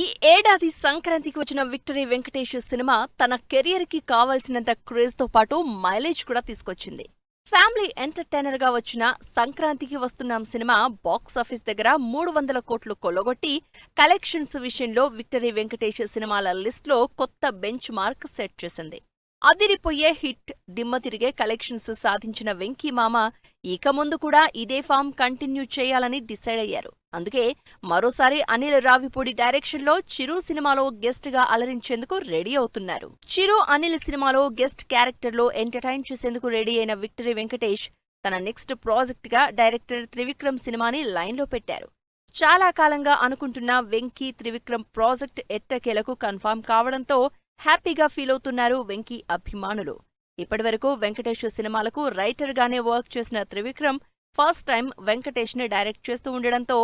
ఈ ఏడాది సంక్రాంతికి వచ్చిన విక్టరీ వెంకటేష్ సినిమా తన కెరియర్ కి కావాల్సినంత క్రేజ్ తో పాటు మైలేజ్ కూడా తీసుకొచ్చింది. ఫ్యామిలీ ఎంటర్టైనర్ గా వచ్చిన సంక్రాంతికి వస్తున్నాం సినిమా బాక్సాఫీస్ దగ్గర 300 కోట్లు కొల్లగొట్టి కలెక్షన్స్ విషయంలో విక్టరీ వెంకటేష్ సినిమాల లిస్ట్లో కొత్త బెంచ్ మార్క్ సెట్ చేసింది. అదిరిపోయే హిట్, దిమ్మ తిరిగే కలెక్షన్స్ సాధించిన వెంకీ మామ ఇక ముందు కూడా ఇదే ఫామ్ కంటిన్యూ చేయాలని డిసైడ్ అయ్యారు. అందుకే మరోసారి అనిల్ రావిపూడి డైరెక్షన్లో చిరు సినిమాలో గెస్ట్ గా అలరించేందుకు రెడీ అవుతున్నారు. చిరు అనిల్ సినిమాలో గెస్ట్ క్యారెక్టర్లో ఎంటర్టైన్ చేసేందుకు రెడీ అయిన విక్టరీ వెంకటేష్ తన నెక్స్ట్ ప్రాజెక్ట్ గా డైరెక్టర్ త్రివిక్రమ్ సినిమాని లైన్లో పెట్టారు. చాలా కాలంగా అనుకుంటున్న వెంకీ త్రివిక్రమ్ ప్రాజెక్ట్ ఎట్టకేలకు కన్ఫర్మ్ కావడంతో హ్యాపీగా ఫీలవుతున్నారు వెంకీ అభిమానులు. ఇప్పటివరకు వెంకటేష్ సినిమాలకు రైటర్ గానే వర్క్ చేసిన త్రివిక్రమ్ ఫస్ట్ టైం వెంకటేష్ ని డైరెక్ట్ చేస్తూ ఉండడంతో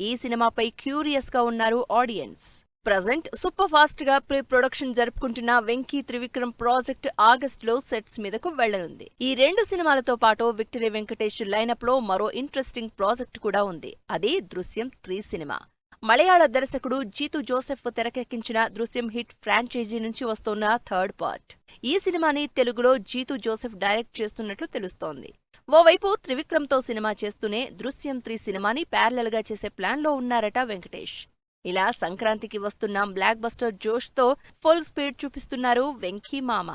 ఈ సినిమాపై క్యూరియస్ గా ఉన్నారు ఆడియన్స్. ప్రజెంట్ సూపర్ ఫాస్ట్ గా ప్రీ ప్రొడక్షన్ జరుపుకుంటున్న వెంకీ త్రివిక్రమ్ ప్రాజెక్ట్ ఆగస్టులో సెట్స్ మీదకు వెళ్లనుంది. ఈ రెండు సినిమాలతో పాటు విక్టరీ వెంకటేష్ లైనప్ లో మరో ఇంట్రెస్టింగ్ ప్రాజెక్ట్ కూడా ఉంది. అది దృశ్యం 3 సినిమా. మలయాళ దర్శకుడు జీతు జోసెఫ్ తెరకెక్కించిన దృశ్యం హిట్ ఫ్రాంచైజీ నుంచి వస్తోన్న థర్డ్ పార్ట్. ఈ సినిమాని తెలుగులో జీతు జోసెఫ్ డైరెక్ట్ చేస్తున్నట్లు తెలుస్తోంది. ఓవైపు త్రివిక్రమ్తో సినిమా చేస్తూనే దృశ్యం 3 సినిమాని ప్యారలల్ గా చేసే ప్లాన్లో ఉన్నారట వెంకటేష్. ఇలా సంక్రాంతికి వస్తున్న బ్లాక్ బస్టర్ జోష్తో ఫుల్ స్పీడ్ చూపిస్తున్నారు వెంకీ మామ.